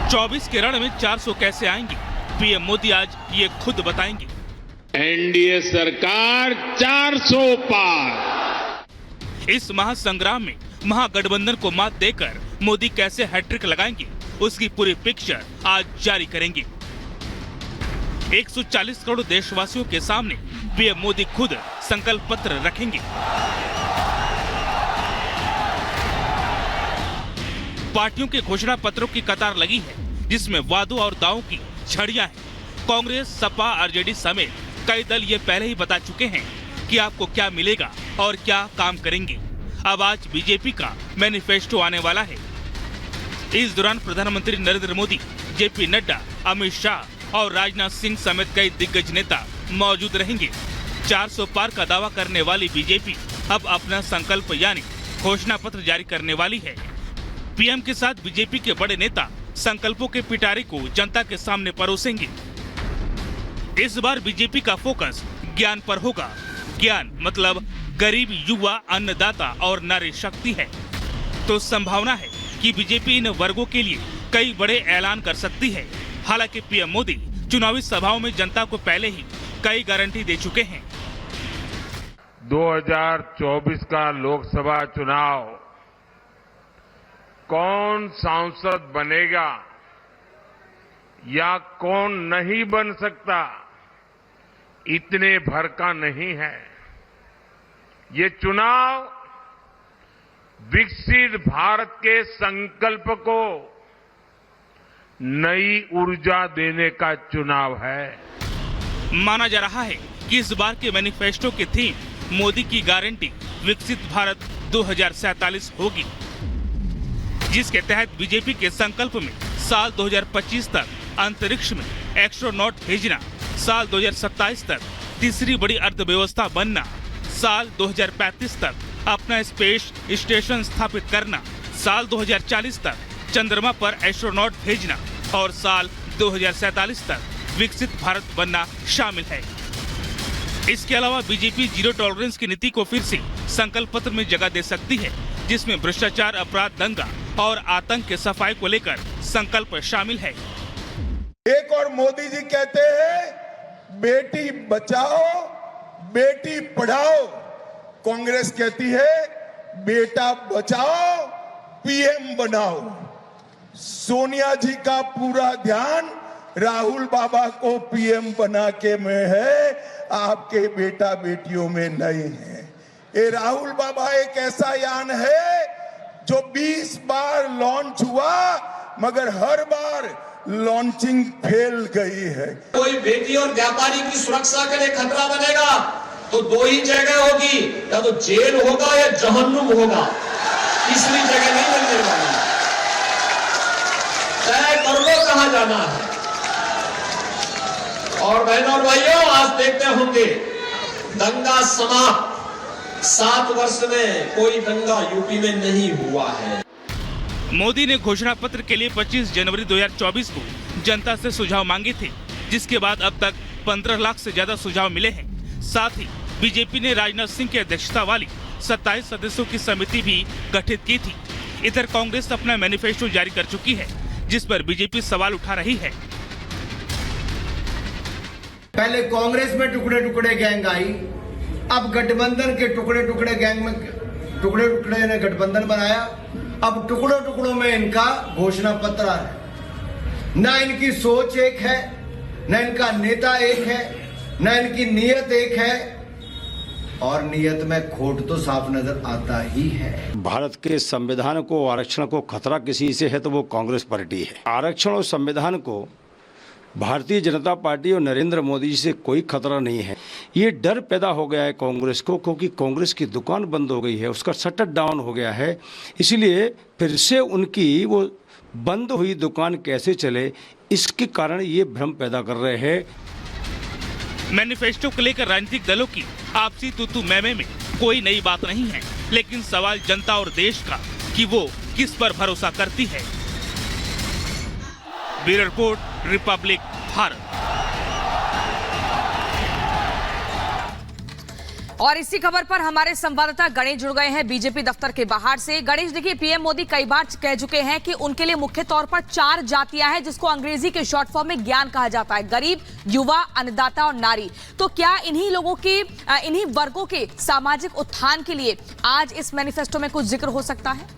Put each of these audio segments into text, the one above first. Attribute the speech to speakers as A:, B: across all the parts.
A: 24 के रण में 400 कैसे आएंगे, पीएम मोदी आज ये खुद बताएंगे।
B: एनडीए सरकार 400 पार।
A: इस महासंग्राम में महागठबंधन को मात देकर मोदी कैसे हैट्रिक लगाएंगे, उसकी पूरी पिक्चर आज जारी करेंगे। 140 करोड़ देशवासियों के सामने पीएम मोदी खुद संकल्प पत्र रखेंगे। पार्टियों के घोषणा पत्रों की कतार लगी है, जिसमें वादों और दावों की झड़ियां हैं। कांग्रेस, सपा, आरजेडी समेत कई दल ये पहले ही बता चुके हैं कि आपको क्या मिलेगा और क्या काम करेंगे। अब आज बीजेपी का मैनिफेस्टो आने वाला है। इस दौरान प्रधानमंत्री नरेंद्र मोदी, जेपी नड्डा, अमित शाह और राजनाथ सिंह समेत कई दिग्गज नेता मौजूद रहेंगे। 400 पार का दावा करने वाली बीजेपी अब अपना संकल्प यानी घोषणा पत्र जारी करने वाली है। पीएम के साथ बीजेपी के बड़े नेता संकल्पों के पिटारे को जनता के सामने परोसेंगे। इस बार बीजेपी का फोकस ज्ञान पर होगा। ज्ञान मतलब गरीब, युवा, अन्नदाता और नारी शक्ति है। तो संभावना है कि बीजेपी इन वर्गों के लिए कई बड़े ऐलान कर सकती है। हालांकि पीएम मोदी चुनावी सभाओं में जनता को पहले ही कई गारंटी दे चुके हैं।
B: 2024 का लोकसभा चुनाव कौन सांसद बनेगा या कौन नहीं बन सकता, इतने भर का नहीं है। ये चुनाव विकसित भारत के संकल्प को नई ऊर्जा देने का चुनाव है।
A: माना जा रहा है कि इस बार के मैनिफेस्टो की थीम मोदी की गारंटी विकसित भारत 2047 होगी, जिसके तहत बीजेपी के संकल्प में साल 2025 तक अंतरिक्ष में एस्ट्रोनॉट भेजना, साल 2027 तक तीसरी बड़ी अर्थव्यवस्था बनना, साल 2035 तक अपना स्पेस स्टेशन स्थापित करना, साल 2040 तक चंद्रमा पर एस्ट्रोनॉट भेजना और साल 2047 तक विकसित भारत बनना शामिल है। इसके अलावा बीजेपी जीरो टॉलरेंस की नीति को फिर से संकल्प पत्र में जगह दे सकती है, जिसमें भ्रष्टाचार, अपराध, दंगा और आतंक के सफाई को लेकर संकल्प शामिल है।
C: एक और मोदी जी कहते हैं बेटी बचाओ, बेटी पढ़ाओ। कांग्रेस कहती है बेटा बचाओ, पीएम बनाओ। सोनिया जी का पूरा ध्यान राहुल बाबा को पीएम बना के में है, आपके बेटा बेटियों में नहीं है। ये राहुल बाबा एक ऐसा यान है जो 20 बार लॉन्च हुआ, मगर हर बार लॉन्चिंग फेल गई है।
D: कोई बेटी और व्यापारी की सुरक्षा के लिए खतरा बनेगा तो दो ही जगह होगी, या तो जेल होगा या जहन्नुम होगा। तीसरी जगह नहीं मिलने वाली। तय कर लो कहां जाना है। और बहनों और भाइयों, आज देखते होंगे दंगा समाप्त। 7 वर्ष में कोई दंगा यूपी में नहीं हुआ है।
A: मोदी ने घोषणा पत्र के लिए 25 जनवरी 2024 को जनता से सुझाव मांगे थे, जिसके बाद अब तक 15 लाख से ज्यादा सुझाव मिले हैं। साथ ही बीजेपी ने राजनाथ सिंह की अध्यक्षता वाली 27 सदस्यों की समिति भी गठित की थी। इधर कांग्रेस अपना मैनिफेस्टो जारी कर चुकी है, जिस पर बीजेपी सवाल उठा रही है।
E: पहले कांग्रेस में टुकड़े टुकड़े गैंग आई, अब गठबंधन के टुकड़े टुकड़े गैंग में टुकड़े टुकड़े ने गठबंधन बनाया। अब टुकड़ों टुकड़ों में इनका घोषणा पत्र है। न इनकी सोच एक है, न इनका नेता एक है, न इनकी नीयत एक है, और नीयत में खोट तो साफ नजर आता ही है।
F: भारत के संविधान को, आरक्षण को खतरा किसी से है तो वो कांग्रेस पार्टी है। आरक्षण और संविधान को भारतीय जनता पार्टी और नरेंद्र मोदी जी से कोई खतरा नहीं है। ये डर पैदा हो गया है कांग्रेस को, क्योंकि कांग्रेस की दुकान बंद हो गई है, उसका शटर डाउन हो गया है। इसलिए फिर से उनकी वो बंद हुई दुकान कैसे चले, इसके कारण ये भ्रम पैदा कर रहे हैं।
A: मैनिफेस्टो को लेकर राजनीतिक दलों की आपसी तू मैं में कोई नई बात नहीं है, लेकिन सवाल जनता और देश का कि वो किस पर भरोसा करती है। Bureau report, Republic Bharat.
G: और इसी खबर पर हमारे संवाददाता गणेश जुड़ गए हैं बीजेपी दफ्तर के बाहर से। गणेश, देखिए, पीएम मोदी कई बार कह चुके हैं कि उनके लिए मुख्य तौर पर 4 जातियां हैं, जिसको अंग्रेजी के शॉर्ट फॉर्म में ज्ञान कहा जाता है: गरीब, युवा, अन्नदाता और नारी। तो क्या इन्हीं लोगों की, इन्हीं वर्गों के सामाजिक उत्थान के लिए आज इस मैनिफेस्टो में कुछ जिक्र हो सकता है?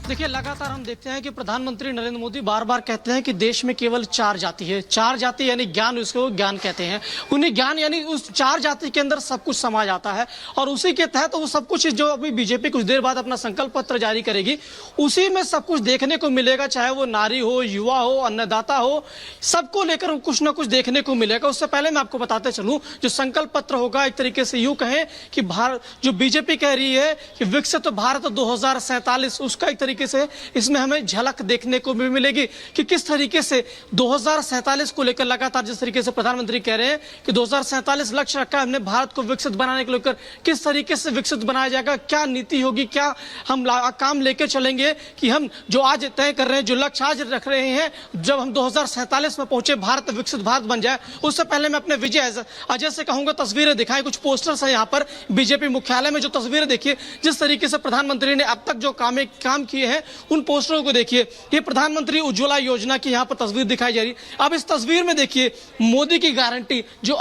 H: देखिए, लगातार हम देखते हैं कि प्रधानमंत्री नरेंद्र मोदी बार बार कहते हैं कि देश में केवल 4 जाति है। 4 जाति यानी ज्ञान, उसको ज्ञान कहते हैं। उन्हें ज्ञान यानी उस 4 जाति के अंदर सब कुछ समा जाता है और उसी के तहत वो सब कुछ, जो अभी बीजेपी कुछ देर बाद अपना संकल्प पत्र जारी करेगी, उसी में सब कुछ देखने को मिलेगा। चाहे वो नारी हो, युवा हो, अन्नदाता हो, सबको लेकर कुछ ना कुछ देखने को मिलेगा। उससे पहले मैं आपको बताते चलूं, जो संकल्प पत्र होगा, एक तरीके से यूं कहें कि भारत, जो बीजेपी कह रही है कि विकसित भारत 2047, उसका एक से इसमें हमें झलक देखने को भी मिलेगी कि किस तरीके से 2047 को लेकर लगातार, जिस तरीके से प्रधानमंत्री कह रहे हैं कि 2047 लक्ष्य रखा है हमने भारत को विकसित बनाने को लेकर, किस तरीके से विकसित बनाया जाएगा, क्या नीति होगी, क्या हम काम लेकर चलेंगे कि हम जो आज तय कर रहे हैं, जो लक्ष्य आज रख रहे हैं, जब हम 2047 में पहुंचे, भारत विकसित भारत बन जाए। उससे पहले मैं अपने विजय अजय से कहूंगा, तस्वीरें दिखाएं, कुछ पोस्टर्स है यहाँ पर बीजेपी मुख्यालय में, जो तस्वीरें देखिए, जिस तरीके से प्रधानमंत्री ने अब तक जो काम किए हैं, उन पोस्टरों को देखिए। ये प्रधानमंत्री उज्ज्वला योजना की यहाँ पर तस्वीर दिखाई जा रही। अब इस तस्वीर में देखिए मोदी की गारंटी, जो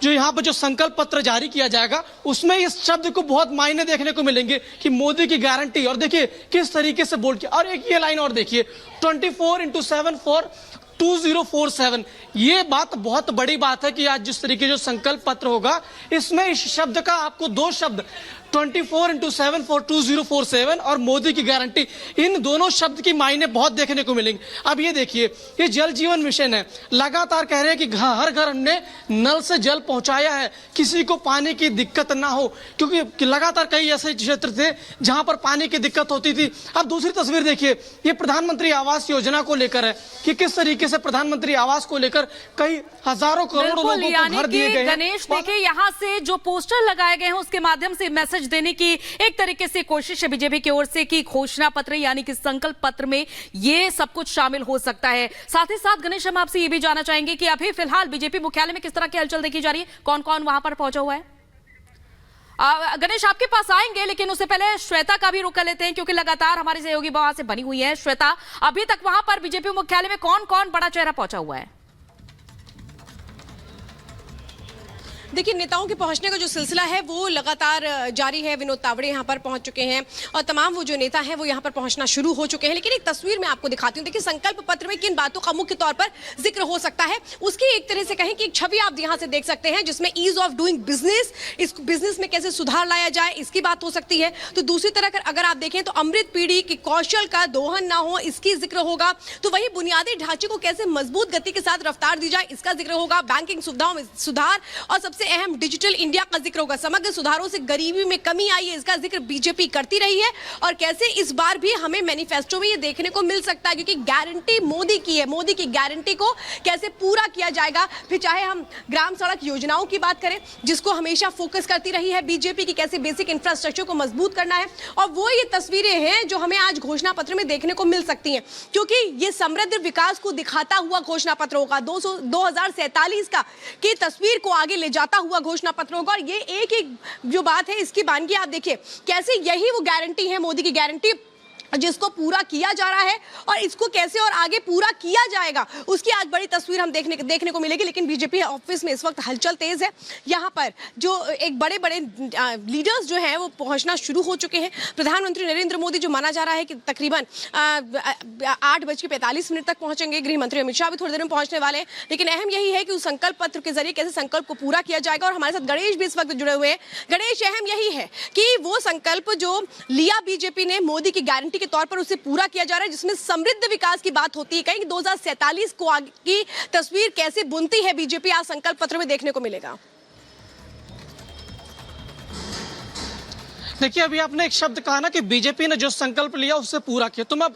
H: यहाँ पर जो संकल्प पत्र जारी किया जाएगा, उसमें इस शब्द को बहुत मायने देखने को मिलेंगे कि मोदी की गारंटी। और देखिए किस तरीके से बोल किया। और एक ये लाइन और देखिए, 24/7 for 2047। ये बात बहुत बड़ी बात है कि आज जिस तरीके जो संकल्प पत्र होगा, इसमें इस शब्द का आपको 2 शब्द 24/7 for 2047 और मोदी की गारंटी, इन दोनों शब्द की मायने बहुत देखने को मिलेंगे। अब ये देखिए, ये जल जीवन मिशन है, लगातार कह रहे हैं कि हर घर हमने नल से जल पहुंचाया है, किसी को पानी की दिक्कत ना हो, क्योंकि लगातार कई ऐसे क्षेत्र थे जहां पर पानी की दिक्कत होती थी। अब दूसरी तस्वीर देखिए, ये प्रधानमंत्री आवास योजना को लेकर है कि किस तरीके से प्रधानमंत्री आवास को लेकर कई हजारों करोड़ों लोगों को घर दिए गए।
G: गणेश, देखिए, यहाँ से जो पोस्टर लगाए गए हैं उसके माध्यम से मैसेज देने की एक तरीके से कोशिश है बीजेपी की ओर से कि घोषणा पत्र यानी कि संकल्प पत्र में ये सब कुछ शामिल हो सकता है। साथ ही साथ गणेश, हम आपसे ये भी जानना चाहेंगे कि अभी फिलहाल बीजेपी मुख्यालय में किस तरह की हलचल देखी जा रही है, कौन कौन वहां पर पहुंचा हुआ है? गणेश, आपके पास आएंगे, लेकिन उससे पहले श्वेता का भी रुख कर लेते हैं, क्योंकि लगातार हमारी सहयोगी वहां से बनी हुई है। श्वेता, अभी तक वहां पर बीजेपी मुख्यालय में कौन कौन बड़ा चेहरा पहुंचा हुआ है?
I: देखिए, नेताओं के पहुंचने का जो सिलसिला है वो लगातार जारी है। विनोद तावड़े यहां पर पहुंच चुके हैं और तमाम वो जो नेता हैं वो यहां पर पहुंचना शुरू हो चुके हैं। लेकिन एक तस्वीर मैं आपको दिखाती हूं। देखिए, संकल्प पत्र में किन बातों का मुख्य तौर पर जिक्र हो सकता है, उसकी एक तरह से कहें कि एक छवि आप यहां से देख सकते हैं, जिसमें ईज ऑफ डूइंग बिजनेस, इस बिजनेस में कैसे सुधार लाया जाए, इसकी बात हो सकती है। तो दूसरी तरह अगर आप देखें तो अमृत पीढ़ी की कौशल का दोहन ना हो, इसकी जिक्र होगा। तो वही बुनियादी ढांचे को कैसे मजबूत गति के साथ रफ्तार दी जाए, इसका जिक्र होगा। बैंकिंग सुविधाओं में सुधार और सबसे अहम डिजिटल इंडिया का जिक्र होगा। समग्र सुधारों से गरीबी में कमी आई है, इसका जिक्र बीजेपी करती रही है और कैसे इस बार भी हमें मैनिफेस्टो में ये देखने को मिल सकता है, क्योंकि गारंटी मोदी की है। मोदी की गारंटी को कैसे पूरा किया जाएगा, फिर चाहे हम ग्राम सड़क योजनाओं की बात करें, जिसको हमेशा फोकस करती रही है बीजेपी की, कैसे बेसिक इंफ्रास्ट्रक्चर को मजबूत करना है। और वो ये तस्वीरें हैं जो हमें आज घोषणा पत्र में देखने को मिल सकती हैं, क्योंकि ये समृद्ध विकास को दिखाता हुआ घोषणा पत्र होगा। 2047 का की तस्वीर को आगे ले जाता हुआ घोषणा पत्र होगा। और ये एक एक जो बात है, इसकी बानगी आप देखिए, कैसे यही वो गारंटी है, मोदी की गारंटी, जिसको पूरा किया जा रहा है और इसको कैसे और आगे पूरा किया जाएगा, उसकी आज बड़ी तस्वीर हम देखने को मिलेगी। लेकिन बीजेपी ऑफिस में इस वक्त हलचल तेज है। यहाँ पर जो एक बड़े बड़े लीडर्स जो हैं वो पहुंचना शुरू हो चुके हैं। प्रधानमंत्री नरेंद्र मोदी, जो माना जा रहा है कि तकरीबन 8:45 तक पहुंचेंगे। गृह मंत्री अमित शाह भी थोड़ी देर में पहुंचने वाले हैं। लेकिन अहम यही है कि उस संकल्प पत्र के जरिए कैसे संकल्प को पूरा किया जाएगा। और हमारे साथ गणेश भी इस वक्त जुड़े हुए हैं। गणेश, अहम यही है कि वो संकल्प जो लिया बीजेपी ने मोदी की गारंटी के तौर पर, उसे पूरा किया जा रहा है, जिसमें समृद्ध विकास की बात होती है। कहीं 2047 को आगे की तस्वीर कैसे बुनती है बीजेपी, आज संकल्प पत्र में देखने को मिलेगा।
H: देखिए, अभी आपने एक शब्द कहा ना कि बीजेपी ने जो संकल्प लिया उससे पूरा किया, तो मैं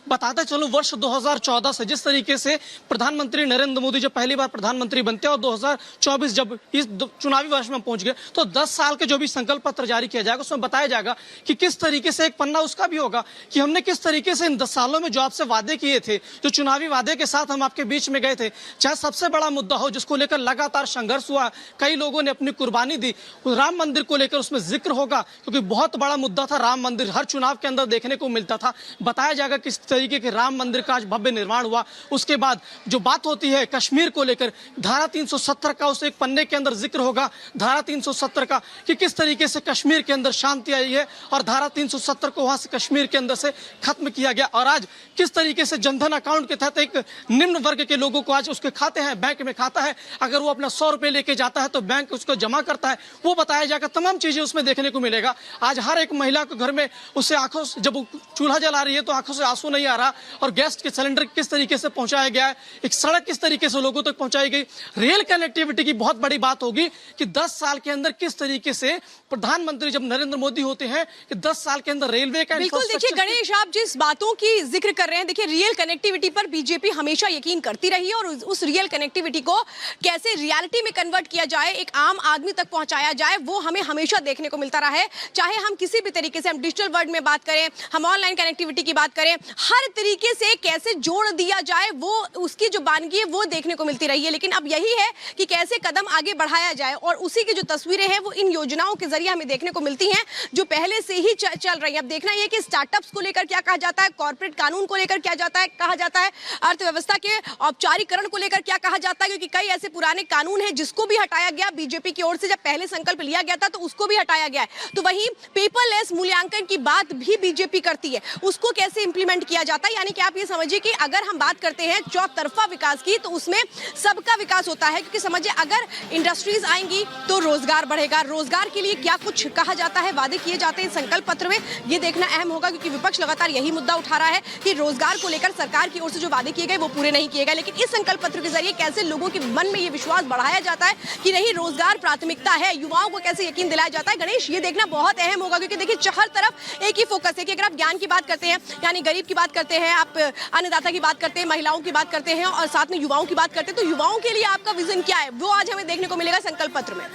H: बताता चलूं वर्ष 2014 से जिस तरीके से प्रधानमंत्री नरेंद्र मोदी जब पहली बार प्रधानमंत्री बनते और 2024 जब इस चुनावी वर्ष में पहुंच गए तो 10 साल के जो भी संकल्प पत्र जारी किया जाएगा उसमें बताया जाएगा कि किस तरीके से, एक पन्ना उसका भी होगा कि हमने किस तरीके से इन 10 सालों में जो आपसे वादे किए थे, जो चुनावी वादे के साथ हम आपके बीच में गए थे, चाहे सबसे बड़ा मुद्दा हो जिसको लेकर लगातार संघर्ष हुआ, कई लोगों ने अपनी कुर्बानी दी, राम मंदिर को लेकर उसमें जिक्र होगा क्योंकि बहुत बड़ा मुद्दा था राम मंदिर, हर चुनाव के अंदर देखने को मिलता था। बताया जाएगा किस तरीके के राम मंदिर का आज भव्य निर्माण हुआ। उसके बाद जो बात होती है कश्मीर को लेकर, धारा 370 का उस एक पन्ने के अंदर जिक्र होगा, धारा 370 का कि किस तरीके से कश्मीर के अंदर शांति आई है और धारा 370 को वहां से कश्मीर के अंदर से खत्म किया गया। और आज किस तरीके से जनधन अकाउंट के तहत एक निम्न वर्ग के लोगों को आज उसके खाते हैं, बैंक में खाता है, अगर वो अपना 100 रुपए लेके जाता है तो बैंक उसको जमा करता है, वो बताया जाएगा। तमाम चीजें उसमें देखने को मिलेगा। आज हर एक महिला के घर में उससे आंखों से, जब चूल्हा जला रही है तो आंखों से आंसू नहीं आ रहा, और गैस के सिलेंडर किस तरीके से पहुंचाया गया है, एक सड़क किस तरीके से लोगों तक पहुंचाई गई। रेल कनेक्टिविटी की बहुत बड़ी बात होगी कि 10 साल के अंदर किस तरीके से प्रधानमंत्री जब नरेंद्र मोदी होते हैं कि 10 साल के अंदर रेलवे का
I: बिल्कुल। देखिए गणेश, आप जिस बातों की जिक्र कर रहे हैं, देखिए रियल कनेक्टिविटी पर बीजेपी हमेशा यकीन करती रही है और उस रियल कनेक्टिविटी को कैसे रियलिटी में कन्वर्ट किया जाए, एक आम आदमी तक पहुंचाया जाए, वो हमें हमेशा देखने को मिलता रहा है। चाहे हम किसी भी तरीके से, हम डिजिटल वर्ल्ड में बात करें, हम ऑनलाइन कनेक्टिविटी की बात करें, हर तरीके से कैसे जोड़ दिया जाए वो उसकी जो बानगी है वो देखने को मिलती रही है। लेकिन अब यही है कि कैसे कदम आगे बढ़ाया जाए, और उसी की जो तस्वीरें हैं वो इन योजनाओं के जरिए हमें देखने को मिलती हैं जो पहले से ही चल रही है। अब देखना यह कि स्टार्टअप्स को लेकर क्या कहा जाता है, कॉर्पोरेट कानून को लेकर क्या कहा जाता है, अर्थव्यवस्था के औपचारिकरण को लेकर क्या कहा जाता है, क्योंकि कई ऐसे पुराने कानून हैं जिसको भी हटाया गया बीजेपी की ओर से। जब पहले संकल्प लिया गया था तो उसको भी हटाया गया है। तो वहीं पेपरलेस मूल्यांकन की बात भी बीजेपी करती है, उसको कैसे इंप्लीमेंट किया जाता है। यानी कि आप ये समझिए कि अगर हम बात करते हैं चौतरफा विकास की तो उसमें सबका विकास होता है, क्योंकि समझिए अगर इंडस्ट्रीज आएंगी तो रोजगार बढ़ेगा। रोजगार के लिए क्या कुछ कहा जाता है, वादे किए जाते हैं संकल्प पत्र में, ये देखना अहम होगा, क्योंकि विपक्ष लगातार यही मुद्दा उठा रहा है कि रोजगार को लेकर सरकार की ओर से जो वादे किए गए वो पूरे नहीं किए गए। लेकिन इस संकल्प पत्र के जरिए कैसे लोगों के मन में ये विश्वास बढ़ाया जाता है कि नहीं, रोजगार प्राथमिकता है, युवाओं को कैसे यकीन दिलाया जाता है, गणेश, ये देखना बहुत अहम होगा। क्योंकि देखिए हर तरफ एक ही फोकस है कि अगर आप ज्ञान की बात करते हैं, यानी गरीब की बात करते हैं, आप अन्नदाता की बात करते हैं, महिलाओं की बात करते हैं और साथ में युवाओं की बात करते हैं, तो युवाओं के लिए आपका विजन क्या है वो आज हमें देखने को मिलेगा संकल्प पत्र में।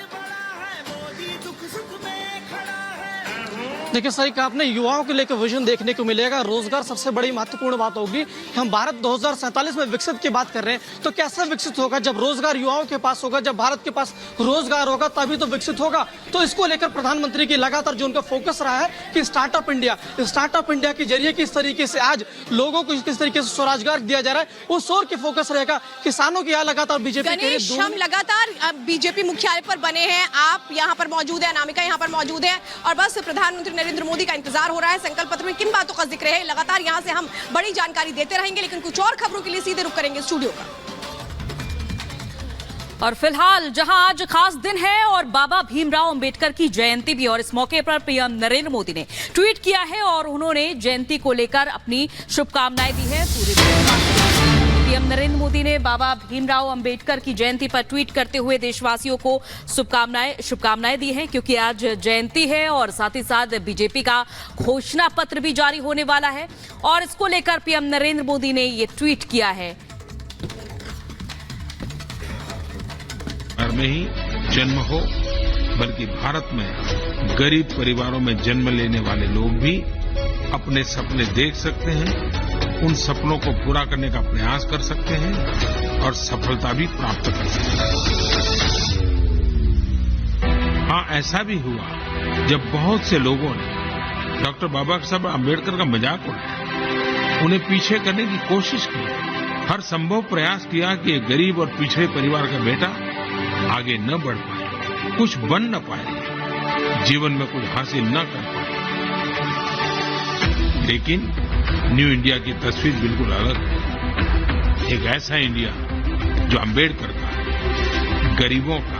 H: देखिए सही कहा आपने, युवाओं के लेकर विजन देखने को मिलेगा। रोजगार सबसे बड़ी महत्वपूर्ण बात होगी। हम भारत 2047 में विकसित की बात कर रहे हैं तो कैसे विकसित होगा, जब रोजगार युवाओं के पास होगा, जब भारत के पास रोजगार होगा तभी तो विकसित होगा। तो इसको लेकर प्रधानमंत्री की लगातार जो उनका फोकस रहा है कि स्टार्टअप इंडिया के जरिए किस तरीके से आज लोगों को किस तरीके से स्वरोजगार दिया जा रहा है, उस ओर की फोकस रहेगा। किसानों की यहाँ लगातार बीजेपी
I: हम लगातार बीजेपी मुख्यालय पर बने हैं, आप यहाँ पर मौजूद है, अनामिका यहाँ पर मौजूद है और बस प्रधानमंत्री नरेंद्र मोदी का इंतजार हो रहा है। संकल्प पत्र में किन बातों का जिक्र है, लगातार यहां से हम बड़ी जानकारी देते रहेंगे, लेकिन कुछ और खबरों के लिए सीधे रुक करेंगे स्टूडियो का।
G: और फिलहाल जहां आज खास दिन है और बाबा भीमराव अंबेडकर की जयंती भी, और इस मौके पर पीएम नरेंद्र मोदी ने ट्वीट किया है और उन्होंने जयंती को लेकर अपनी शुभकामनाएं दी है। पूरे पीएम नरेंद्र मोदी ने बाबा भीमराव अंबेडकर की जयंती पर ट्वीट करते हुए देशवासियों को शुभकामनाएं दी हैं, क्योंकि आज जयंती है और साथ ही साथ बीजेपी का घोषणा पत्र भी जारी होने वाला है और इसको लेकर पीएम नरेंद्र मोदी ने ये ट्वीट किया है।
J: में ही जन्म हो, बल्कि भारत में गरीब परिवारों में जन्म लेने वाले लोग भी अपने सपने देख सकते हैं, उन सपनों को पूरा करने का प्रयास कर सकते हैं और सफलता भी प्राप्त कर सकते हैं। हाँ, ऐसा भी हुआ जब बहुत से लोगों ने डॉक्टर बाबा साहब आम्बेडकर का मजाक उड़ाया, उन्हें पीछे करने की कोशिश की, हर संभव प्रयास किया कि एक गरीब और पिछड़े परिवार का बेटा आगे न बढ़ पाए, कुछ बन न पाए, जीवन में कुछ हासिल न कर पाए। लेकिन न्यू इंडिया की तस्वीर बिल्कुल अलग है। एक ऐसा इंडिया जो अंबेडकर का, गरीबों का,